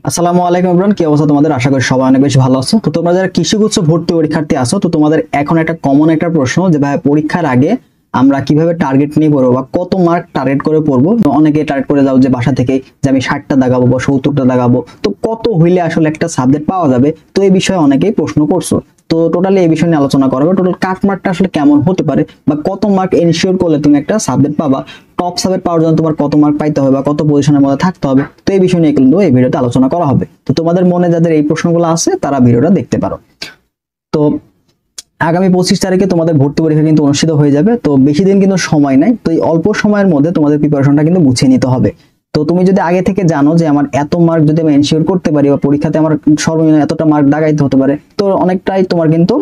আসসালামু আলাইকুম এভরিওয়ান, কি অবস্থা তোমাদের? আশা করি সবাই অনেক বেশি ভালো আছো। তো তোমরা যারা কৃষিগুচ্ছ ভর্তি পরীক্ষার্থী আছো, তো তোমাদের এখন একটা কমন একটা প্রশ্ন যে ভাই পরীক্ষার আগে আমরা কিভাবে টার্গেট নিয়ে পড়বো বা কত মার্ক টার্গেট করে পড়বো। তো অনেকে টার্গেট করে যাও যে বাসা থেকে যে আমি 60টা দাগাবো বা 70টা দাগাবো, তো কত হইলে আসলে একটা সাবজেক্ট পাওয়া যাবে। তো এই বিষয়ে অনেকেই প্রশ্ন করছো। তো টোটালি এই বিষয় নিয়ে আলোচনা করা হবে। টোটাল কাট মার্কটা আসলে কেমন হতে পারে বা কত মার্ক এনশিওর করলে তুমি একটা সাবজেক্ট পাবা, টপ সাবজেক্ট পাওয়ার জন্য তোমার কত মার্ক পাইতে হবে বা কত পজিশনের মধ্যে থাকতে হবে। তো এই বিষয় নিয়ে কিন্তু এই ভিডিওতে আলোচনা করা হবে। তো তোমাদের মনে যাদের এই প্রশ্নগুলো আছে তারা ভিডিওটা দেখতে পারো। তো আগামী 25 তারিখে তোমাদের ভর্তি পরীক্ষা কিন্তু অনুষ্ঠিত হয়ে যাবে। তো বেশি দিন কিন্তু সময় নাই। তো এই অল্প সময়ের মধ্যে তোমাদের প্রিপারেশনটা কিন্তু গুছিয়ে নিতে হবে। তো তুমি যদি আগে থেকে জানো যে আমার এত মার্ক যদি আমি এনশিওর করতে পারি বা পরীক্ষাতে আমার সর্বনিম্ন এতটা মার্ক দাগাইতে হতে পারে, তো অনেকটাই তোমার কিন্তু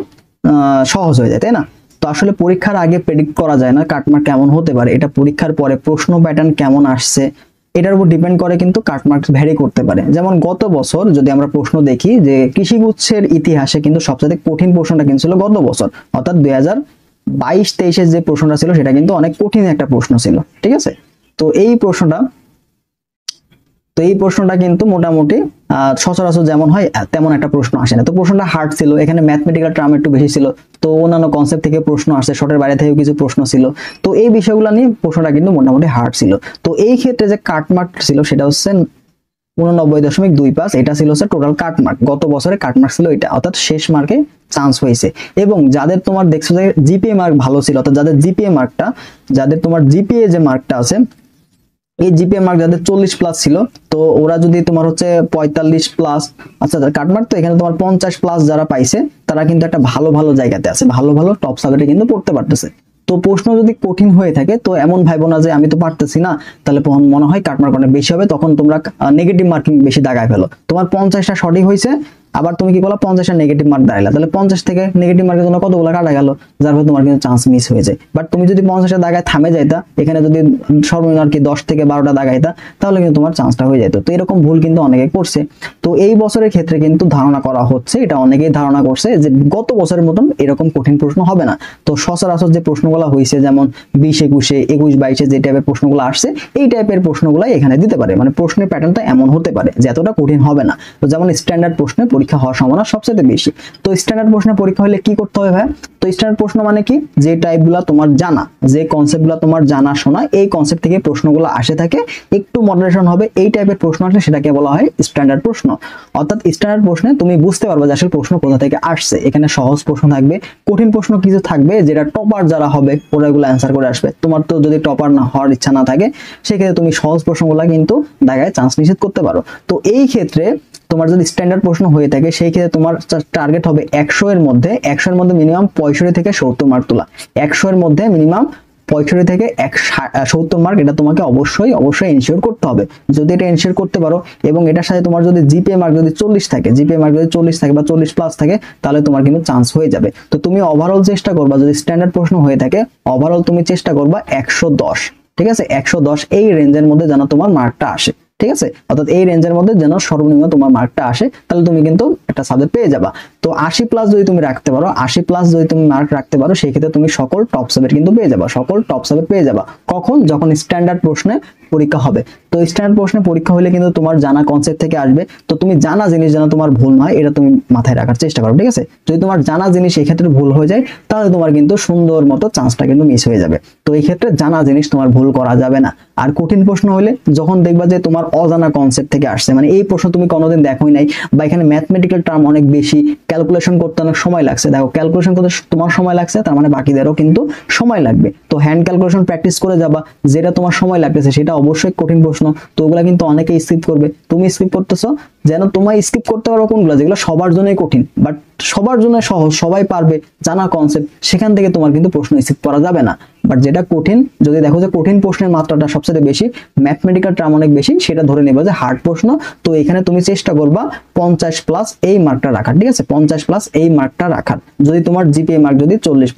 সহজ হয়ে যায়, তাই না? তো আসলে পরীক্ষার আগে প্রেডিক্ট করা যায় না কাটমার্ক কেমন হতে পারে। এটা পরীক্ষার পরে প্রশ্ন প্যাটার্ন কেমন আসছে এটার উপর ডিপেন্ড করে কিন্তু কাটমার্ক ভ্যারি করতে পারে। যেমন গত বছর যদি আমরা প্রশ্ন দেখি যে কৃষিগুচ্ছের ইতিহাসে কিন্তু সবচেয়ে কঠিন প্রশ্নটা কিন্তু ছিল গত বছর, অর্থাৎ 2022-23-এর যে প্রশ্নটা ছিল সেটা কিন্তু অনেক কঠিন একটা প্রশ্ন ছিল, ঠিক আছে? তো এই প্রশ্নটা কিন্তু মোটামুটি সচরাচর যেমন হয় তেমন একটা প্রশ্ন আসে না। তো প্রশ্নটা হার্ড ছিল, এখানে ম্যাথমেটিক্যাল টার্ম একটু বেশি ছিল। তো অন্যান্য কনসেপ্ট থেকে প্রশ্ন আসছে, শর্টের বাইরে থেকেও কিছু প্রশ্ন ছিল। তো এই বিষয়গুলো নিয়ে প্রশ্নটা কিন্তু মোটামুটি হার্ড ছিল। তো এই ক্ষেত্রে যে কাটমার্ক ছিল সেটা হচ্ছে 89.25, এটা ছিল হচ্ছে টোটাল কাটমার্ক। গত বছরে কাটমার্ক ছিল এটা, অর্থাৎ শেষ মার্কে চান্স হয়েছে। এবং যাদের তোমার দেখছো যে জিপিএ মার্ক ভালো ছিল, অর্থাৎ যাদের তোমার জিপিএ যে মার্কটা আছে, এই জিপিএ মার্ক যাদের 40+ ছিল, তো ওরা যদি তোমার হচ্ছে 45+, আচ্ছা কাটমার্ক, তো এখানে তোমার 50+ যারা পাইছে তারা কিন্তু একটা ভালো ভালো জায়গাতে আছে, ভালো ভালো টপ সাবজেক্টে কিন্তু পড়তে পারতেছে। তো প্রশ্ন যদি কঠিন হয়ে থাকে তো এমন ভাইবো না যে আমি তো পারতেছি না, তাহলে মনে হয় কাটমার্ক অনেক বেশি হবে, তখন তোমরা নেগেটিভ মার্কিং বেশি দাগায় ফেলো। তোমার 50টা সঠিক হয়েছে, আবার তুমি কি করলা 50টা নেগেটিভ মার্ক দাঁড়াইলা, তাহলে 50 থেকে নেগেটিভ মার্কের জন্য কতগুলো কাটা গেল, যার ফলে তোমার কিন্তু চান্স মিস হয়ে যায়। বাট তুমি যদি 50টা দাগায় থামে যাইতা, এখানে যদি সর্বনিম্ন আর কি 10 থেকে 12টা দাগাইতা, তাহলে কিন্তু তোমার চান্সটা হয়ে যেত। তো এরকম ভুল কিন্তু অনেকে করছে। তো এই বছরের ক্ষেত্রে কিন্তু ধারণা করা হচ্ছে, এটা অনেকেই ধারণা করছে যে গত বছরের মতন এরকম কঠিন প্রশ্ন হবে না। তো সচরাচর যে প্রশ্নগুলো হয়েছে যেমন 20-21-এ, 21-22-এ যে টাইপের প্রশ্নগুলো আসছে, এই টাইপের প্রশ্নগুলাই এখানে দিতে পারে। মানে প্রশ্নের প্যাটার্নটা এমন হতে পারে যে এতটা কঠিন হবে না। তো যেমন স্ট্যান্ডার্ড প্রশ্নে পরীক্ষা হওয়ার সম্ভাবনা সবচেয়ে বেশি। তো স্ট্যান্ডার্ড প্রশ্নে পরীক্ষা হলে কি করতে হবে ভাই? তো স্ট্যান্ডার্ড প্রশ্ন মানে কি, যে টাইপগুলো তোমার জানা, যে কনসেপ্টগুলো তোমার জানা শোনা, এই কনসেপ্ট থেকে প্রশ্নগুলো আসে থাকে, একটু মডারেশন হবে, এই টাইপের প্রশ্ন আসলে সেটাকে বলা হয় স্ট্যান্ডার্ড প্রশ্ন। অর্থাৎ স্ট্যান্ডার্ড প্রশ্নে তুমি বুঝতে পারবে যে আসলে প্রশ্ন কোথা থেকে আসছে। এখানে সহজ প্রশ্ন থাকবে, কঠিন প্রশ্ন কিছু থাকবে যেটা টপার যারা হবে ওরা এগুলো অ্যান্সার করে আসবে। তোমার তো যদি টপার না হওয়ার ইচ্ছা না থাকে, সেক্ষেত্রে তুমি সহজ প্রশ্নগুলো কিন্তু দাগায় চান্স নিশ্চিত করতে পারো। তো এই ক্ষেত্রে তোমার যদি স্ট্যান্ডার্ড প্রশ্ন হয়ে থাকে, সেই ক্ষেত্রে তোমার টার্গেট হবে 100 এর মধ্যে মিনিমাম 65 থেকে 70 মার্ক তোলা। 100 এর মধ্যে মিনিমাম 65 থেকে 70 মার্ক, এটা তোমাকে অবশ্যই এনশিওর করতে হবে। যদি এটা এনশিওর করতে পারো এবং এটার সাথে তোমার যদি জিপিএ মার্ক যদি 40 থাকে, বা 40+ থাকে, তাহলে তোমার কিন্তু চান্স হয়ে যাবে। তো তুমি ওভারঅল চেষ্টা করবা, যদি স্ট্যান্ডার্ড প্রশ্ন হয়ে থাকে ওভারঅল তুমি চেষ্টা করবা 110, ঠিক আছে? 110 এই রেঞ্জের মধ্যে যেন তোমার মার্কটা আসে, ঠিক আছে? অর্থাৎ এই রেঞ্জের মধ্যে যেন সর্বনিম্ন তোমার মার্কটা আসে, তাহলে তুমি কিন্তু একটা সাবজেক্ট পেয়ে যাবা। তো 80+ যদি তুমি রাখতে পারো, 80+ যদি তুমি মার্ক রাখতে পারো, সেই ক্ষেত্রে তুমি সকল টপ সাবজেক্ট কিন্তু পেয়ে যাবা, কখন? যখন স্ট্যান্ডার্ড প্রশ্নে পরীক্ষা হবে। তো স্ট্যান্ডার্ড প্রশ্নে পরীক্ষা হলে কিন্তু তোমার জানা কনসেপ্ট থেকে আসবে। তো তুমি জানা জিনিস যেন তোমার ভুল নয়, এটা তুমি মাথায় রাখার চেষ্টা করো, ঠিক আছে? যদি তোমার জানা জিনিস এই ক্ষেত্রে ভুল হয়ে যায়, তাহলে তোমার কিন্তু সুন্দর মতো চান্সটা কিন্তু মিস হয়ে যাবে। তো এই ক্ষেত্রে জানা জিনিস তোমার ভুল করা যাবে না। আর কঠিন প্রশ্ন হলে যখন দেখবা যে তোমার অজানা কনসেপ্ট থেকে আসছে, মানে এই প্রশ্ন তুমি কোনোদিন দেখোই নাই, বা এখানে ম্যাথমেটিক্যাল টার্ম অনেক বেশি, ক্যালকুলেশন করতে অনেক সময় লাগছে। দেখো ক্যালকুলেশন করতে তোমার সময় লাগছে, তার মানে বাকিদেরও কিন্তু সময় লাগবে। তো হ্যান্ড ক্যালকুলেশন প্র্যাকটিস করে যাবা, যেটা তোমার সময় লাগতেছে সেটা অবশ্যই কঠিন প্রশ্ন। তো ওগুলা কিন্তু অনেকে স্কিপ করবে, তুমি স্কিপ করতেছো, যেন তোমায় স্কিপ করতে পারো কোনগুলো যেগুলো সবার জন্যই কঠিন, বাট সবার জন্য সহজ, সবাই পারবে, জানা কনসেপ্ট, সেখান থেকে তোমার কিন্তু প্রশ্ন স্কিপ করা যাবে না। বাট যেটা কঠিন, যদি দেখো যে কঠিন প্রশ্নের মাত্রাটা সবচেয়ে বেশি, ম্যাথমেটিক্যাল টার্ম অনেক বেশি, সেটা ধরে নেবা যে হার্ড প্রশ্ন। তো এখানে তুমি চেষ্টা করবা 50+ এই মার্কটা রাখার, ঠিক আছে? 50+ এই মার্কটা রাখার। যদি তোমার জিপিএ মার্ক যদি 40+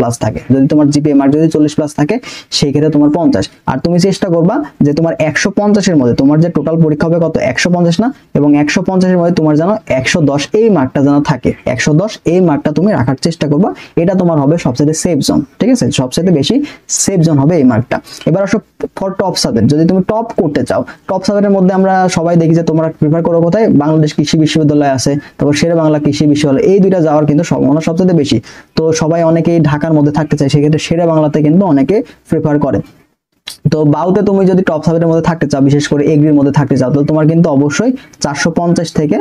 থাকে, সেই ক্ষেত্রে তোমার 50। আর তুমি চেষ্টা করবা যে তোমার 150 এর মধ্যে, তোমার যে টোটাল পরীক্ষা হবে কত, 150 না, এবং 150 এর মধ্যে তোমার যেন 110 এই মার্কটা যেন থাকে, 110 এই মার্কটা তুমি রাখার চেষ্টা করবা। এটা তোমার হবে সবচেয়ে সেফ জোন, ঠিক আছে? সবচেয়ে বেশি সেফ জোন হবে এই মার্কটা। এবার আসো ফর টপ সাবজেক্ট, যদি তুমি টপ করতে চাও, টপ সাবজেক্টের মধ্যে আমরা সবাই দেখি যে তোমরা প্রিফার করো কোথায়, বাংলাদেশ কৃষি বিশ্ববিদ্যালয় আছে, তারপর শেরে বাংলা কৃষি বিশ্ববিদ্যালয়, এই দুইটা যাওয়ার কিন্তু সম্ভাবনা সবচেয়ে বেশি। তো সবাই অনেকেই ঢাকার মধ্যে থাকতে চায়, সেক্ষেত্রে শেরে বাংলাতে কিন্তু অনেকে প্রিফার করে। তো বাউতে তুমি যদি টপ সাবজেক্টের মধ্যে থাকতে চাও, বিশেষ করে এগ্রির মধ্যে থাকতে চাও, তাহলে তোমার কিন্তু অবশ্যই 450 থেকে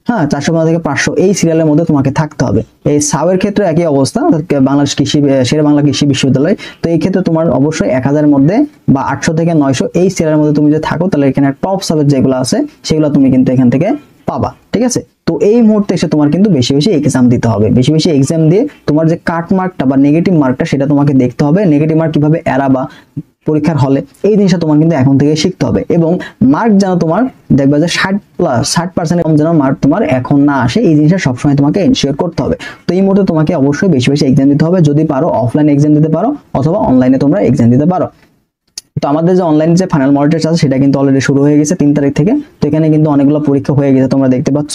450 থেকে 500 এই সিরিয়ালের মধ্যে তোমাকে থাকতে হবে। এই সাবের ক্ষেত্রে একই অবস্থা, বাংলাদেশ কৃষি শেরে বাংলা কৃষি বিশ্ববিদ্যালয়। তো এই ক্ষেত্রে তোমার অবশ্যই 1000 এর মধ্যে বা 800 থেকে 900 এই সিরিয়ালের মধ্যে তুমি যদি থাকো, তাহলে এখানে টপ সাবজেক্ট যেগুলো আছে সেগুলো তুমি কিন্তু এখান থেকে পাবা, ঠিক আছে। তো এই মুহূর্তে এসে তোমার কিন্তু বেশি বেশি এক্সাম দিতে হবে, বেশি বেশি এক্সাম দিয়ে তোমার যে কাট মার্কটা বা নেগেটিভ মার্কটা সেটা তোমাকে দেখতে হবে, নেগেটিভ মার্ক কিভাবে এড়াবা পরীক্ষার হলে, এই জিনিসটা তোমার কিন্তু এখন থেকে শিখতে হবে। এবং মার্ক যেন তোমার দেখবা যে 60% কম যেন মার্ক তোমার এখন না আসে, এই জিনিসটা সবসময় তোমাকে এনশিওর করতে হবে। তো এই মুহূর্তে তোমাকে অবশ্যই বেশি বেশি এক্সাম দিতে হবে, যদি পারো অফলাইন এক্সাম দিতে পারো অথবা অনলাইনে তোমরা এক্সাম দিতে পারো। তো আমাদের যে অনলাইন যে ফাইনাল মডেল টেস্ট আছে সেটা কিন্তু অলরেডি শুরু হয়ে গেছে 3 তারিখ থেকে। তো এখানে কিন্তু অনেকগুলো পরীক্ষা হয়ে গেছে, তোমরা দেখতে পাচ্ছ।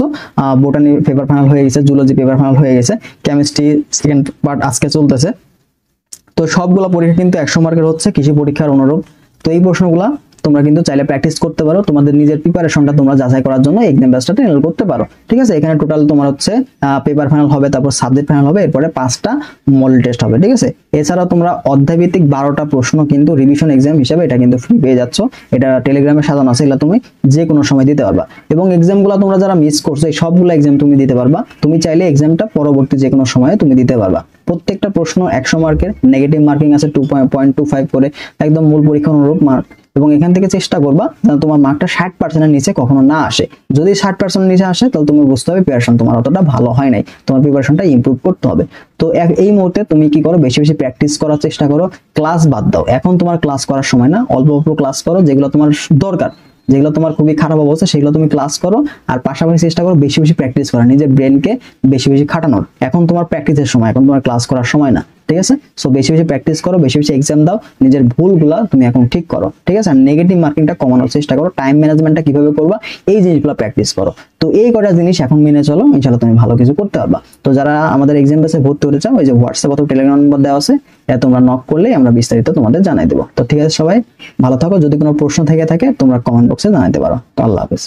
বোটানি পেপার ফাইনাল হয়ে গেছে, জুলজি পেপার ফাইনাল হয়ে গেছে, কেমিস্ট্রি সেকেন্ড পার্ট আজকে চলতেছে। তো সবগুলো পরীক্ষা কিন্তু 100 মার্কের হচ্ছে, কৃষি পরীক্ষার অনুরূপ। তো এই প্রশ্নগুলা তোমরা কিন্তু চাইলে প্র্যাকটিস করতে পারো, তোমাদের নিজের প্রিপারেশনটা তোমরা যাচাই করার জন্য এক্সাম ব্যাচটাতে এনরোল করতে পারো, ঠিক আছে। এখানে টোটাল তোমার হচ্ছে পেপার ফাইনাল হবে, তারপর সাবজেক্ট ফাইনাল হবে, এরপরে 5টা মডেল টেস্ট হবে, ঠিক আছে। এছাড়া তোমরা অধ্যায়ভিত্তিক 12টা প্রশ্ন কিন্তু রিভিশন এক্সাম হিসেবে এটা কিন্তু ফ্রি পেয়ে যাচ্ছ, এটা টেলিগ্রামে সাজানো আছে, এগুলো তুমি যে কোনো সময় দিতে পারবা। এবং এক্সামগুলো তোমরা যারা মিস করছো এই সবগুলো এক্সাম তুমি দিতে পারবা, তুমি চাইলে এক্সামটা পরবর্তী যে কোনো সময়ে তুমি দিতে পারবা। প্রত্যেকটা প্রশ্ন 100 মার্কের, নেগেটিভ মার্কিং আছে 2.25 করে, একদম মূল পরীক্ষা অনুরূপ মার্ক। এবং এখান থেকে চেষ্টা করবা যেন তোমার মার্কটা 60%-এর নিচে কখনো না আসে। যদি 60% নিচে আসে তাহলে তুমি বুঝতে হবে প্রিপারেশন তোমার অতটা ভালো হয় নাই, তোমার প্রিপারেশনটা ইমপ্রুভ করতে হবে। তো এই মুহূর্তে তুমি কি করো, বেশি বেশি প্র্যাকটিস করার চেষ্টা করো, ক্লাস বাদ দাও, এখন তোমার ক্লাস করার সময় না, অল্প অল্প ক্লাস করো, যেগুলো তোমার দরকার, যেগুলো তোমার খুবই খারাপ অবস্থা সেগুলো তুমি ক্লাস করো, আর পাশাপাশি চেষ্টা করো বেশি বেশি প্র্যাকটিস করা, নিজের ব্রেনকে বেশি বেশি খাটানোর। এখন তোমার প্র্যাকটিসের সময়, এখন তোমার ক্লাস করার সময় না, ঠিক আছে। সো বেশি বেশি প্র্যাকটিস করো, বেশি বেশি এক্সাম দাও, নিজের ভুলগুলা তুমি এখন ঠিক করো, ঠিক আছে। আর নেগেটিভ মার্কিংটা কমানোর চেষ্টা করো, টাইম ম্যানেজমেন্টটা কিভাবে করবা এই জিনিসগুলো প্র্যাকটিস করো। তো এই কটা জিনিস এখন মেনে চলো, ইনশাআল্লাহ তুমি ভালো কিছু করতে পারবা। তো যারা আমাদের এক্সাম বেসে ভর্তি হতে চাও, ওই যে হোয়াটসঅ্যাপ অথবা টেলিগ্রাম নাম্বার দেওয়া আছে, এটা তোমরা নক করলে আমরা বিস্তারিত তোমাদের জানাই দেবো। তো ঠিক আছে, সবাই ভালো থাকো, যদি কোনো প্রশ্ন থেকে থাকে তোমরা কমেন্ট বক্সে জানাতে পারো। তো আল্লাহ হাফেজ।